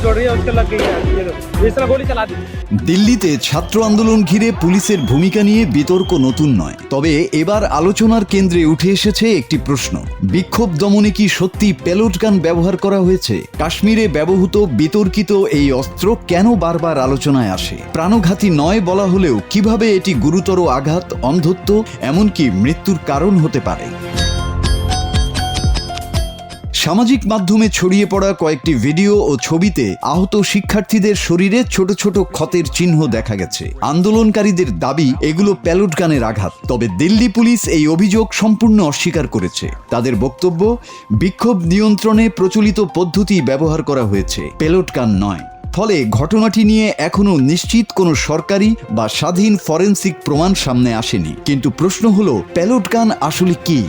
जोड़ रही है उसके लग गई है, ये लो दूसरा गोली चला दी। দিল্লিতে ছাত্র আন্দোলন ঘিরে পুলিশের ভূমিকা নিয়ে বিতর্ক নতুন নয়, তবে এবার আলোচনার কেন্দ্রে উঠে এসেছে একটি প্রশ্ন। বিক্ষোভ দমনে কি সত্যি পেলোড গান ব্যবহার করা হয়েছে? কাশ্মীরে ব্যবহৃত বিতর্কিত এই অস্ত্র কেন বারবার আলোচনায় আসে? প্রাণঘাতী নয় বলা হলেও কিভাবে এটি গুরুতর আঘাত, অন্ধত্ব, এমনকি মৃত্যুর কারণ হতে পারে? সামাজিক মাধ্যমে ছড়িয়ে পড়া কয়েকটি ভিডিও ও ছবিতে আহত শিক্ষার্থীদের শরীরে ছোট ছোট ক্ষতের চিহ্ন দেখা গেছে। আন্দোলনকারীদের দাবি এগুলো প্যালোড গানের আঘাত। তবে দিল্লি পুলিশ এই অভিযোগ সম্পূর্ণ অস্বীকার করেছে। তাদের বক্তব্য, বিক্ষোভ নিয়ন্ত্রণে প্রচলিত পদ্ধতি ব্যবহার করা হয়েছে, প্যালোড গান নয়। ফলে ঘটনাটি নিয়ে এখনো নিশ্চিত কোনো সরকারি বা স্বাধীন ফরেনসিক প্রমাণ সামনে আসেনি। কিন্তু প্রশ্ন হলো, প্যালোড গান আসলে কি?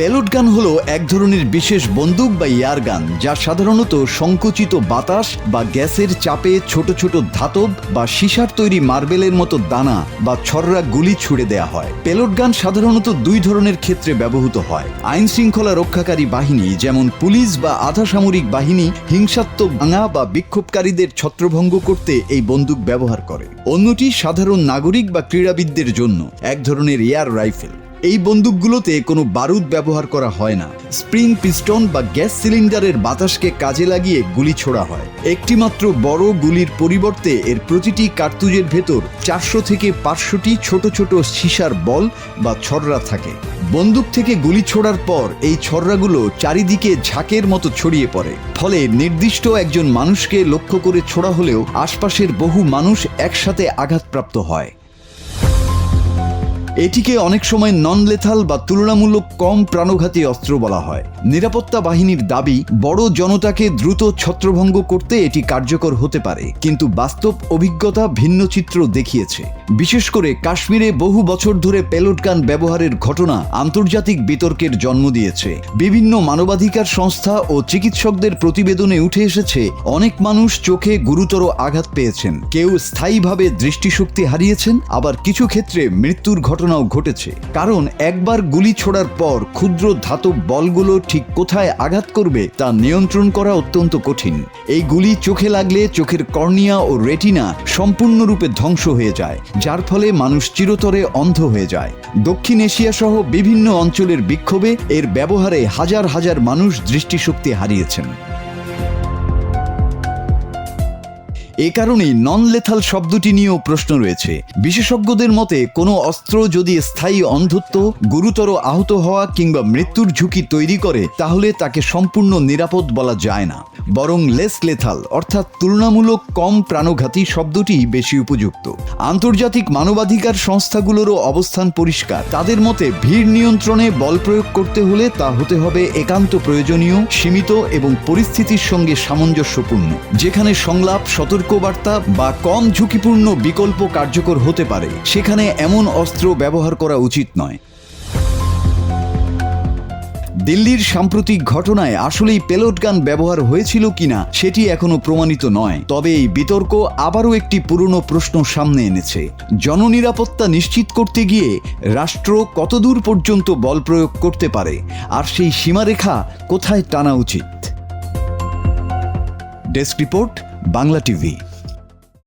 প্যালোড গান হলো এক ধরনের বিশেষ বন্দুক বা এয়ার গান, যা সাধারণত সংকুচিত বাতাস বা গ্যাসের চাপে ছোট ছোট ধাতব বা সীসার তৈরি মার্বেলের মতো দানা বা ছররা গুলি ছুড়ে দেয়া হয়। প্যালোড গান সাধারণত দুই ধরনের ক্ষেত্রে ব্যবহৃত হয়। আইন শৃঙ্খলা রক্ষাকারী বাহিনী যেমন পুলিশ বা আধা সামরিক বাহিনী হিংসাত্মক ভাঙা বা বিক্ষোভকারীদের ছত্রভঙ্গ করতে এই বন্দুক ব্যবহার করে। অন্যটি সাধারণ নাগরিক বা ক্রীড়াবিদদের জন্য এক ধরনের এয়ার রাইফেল। এই বন্দুকগুলোতে কোনো বারুদ ব্যবহার করা হয় না। স্প্রিং পিস্টন বা গ্যাস সিলিন্ডারের বাতাসকে কাজে লাগিয়ে গুলি ছোড়া হয়। একটি মাত্র বড় গুলির পরিবর্তে এর প্রতিটি কার্তুজের ভেতর 400 থেকে 500টি ছোট ছোট সীসার বল বা ছররা থাকে। বন্দুক থেকে গুলি ছোড়ার পর এই ছররাগুলো চারিদিকে ঝাঁকের মতো ছড়িয়ে পড়ে। ফলে নির্দিষ্ট একজন মানুষকে লক্ষ্য করে ছোড়া হলেও আশপাশের বহু মানুষ একসাথে আঘাতপ্রাপ্ত হয়। এটিকে অনেক সময় নন লেথাল বা তুলনামূলক কম প্রাণঘাতী অস্ত্র বলা হয়। নিরাপত্তা বাহিনীর দাবি, বড় জনতাকে দ্রুত ছত্রভঙ্গ করতে এটি কার্যকর হতে পারে, কিন্তু বাস্তব অভিজ্ঞতা ভিন্ন চিত্র দেখিয়েছে। বিশেষ করে কাশ্মীরে বহু বছর ধরে প্যালোড গান ব্যবহারের ঘটনা আন্তর্জাতিক বিতর্কের জন্ম দিয়েছে। বিভিন্ন মানবাধিকার সংস্থা ও চিকিৎসকদের প্রতিবেদনে উঠে এসেছে, অনেক মানুষ চোখে গুরুতর আঘাত পেয়েছেন, কেউ স্থায়ীভাবে দৃষ্টিশক্তি হারিয়েছেন, আবার কিছু ক্ষেত্রে মৃত্যুর ঘটনাও ঘটেছে। কারণ একবার গুলি ছোড়ার পর ক্ষুদ্র ধাতব বলগুলো ঠিক কোথায় আঘাত করবে তা নিয়ন্ত্রণ করা অত্যন্ত কঠিন। এই গুলি চোখে লাগলে চোখের কর্নিয়া ও রেটিনা সম্পূর্ণরূপে ধ্বংস হয়ে যায়, যার ফলে মানুষ চিরতরে অন্ধ হয়ে যায়। দক্ষিণ এশিয়া সহ বিভিন্ন অঞ্চলের বিক্ষোভে এর ব্যবহারে হাজার হাজার মানুষ দৃষ্টিশক্তি হারিয়েছেন। এ কারণেই নন লেথাল শব্দটি নিয়েও প্রশ্ন রয়েছে। বিশেষজ্ঞদের মতে, কোনো অস্ত্র যদি স্থায়ী অন্ধত্ব, গুরুতর আহত হওয়া কিংবা মৃত্যুর ঝুঁকি তৈরি করে, তাহলে তাকে সম্পূর্ণ নিরাপদ বলা যায় না। বরং লেস লেথাল অর্থাৎ তুলনামূলক কম প্রাণঘাতী শব্দটি বেশি উপযুক্ত। আন্তর্জাতিক মানবাধিকার সংস্থাগুলোরও অবস্থান পরিষ্কার। তাদের মতে, ভিড় নিয়ন্ত্রণে বল প্রয়োগ করতে হলে তা হতে হবে একান্ত প্রয়োজনীয়, সীমিত এবং পরিস্থিতির সঙ্গে সামঞ্জস্যপূর্ণ। যেখানে সংলাপ, সতর্কবার্তা বা কম ঝুঁকিপূর্ণ বিকল্প কার্যকর হতে পারে, সেখানে এমন অস্ত্র ব্যবহার করা উচিত নয়। দিল্লির সাম্প্রতিক ঘটনায় আসলেই প্যালোড গান ব্যবহার হয়েছিল কিনা সেটি এখনো প্রমাণিত নয়। তবে এই বিতর্ক আবারও একটি পুরনো প্রশ্ন সামনে এনেছে। জননিরাপত্তা নিশ্চিত করতে গিয়ে রাষ্ট্র কতদূর পর্যন্ত বল প্রয়োগ করতে পারে, আর সেই সীমারেখা কোথায় টানা উচিত? Desk report, Bangla TV.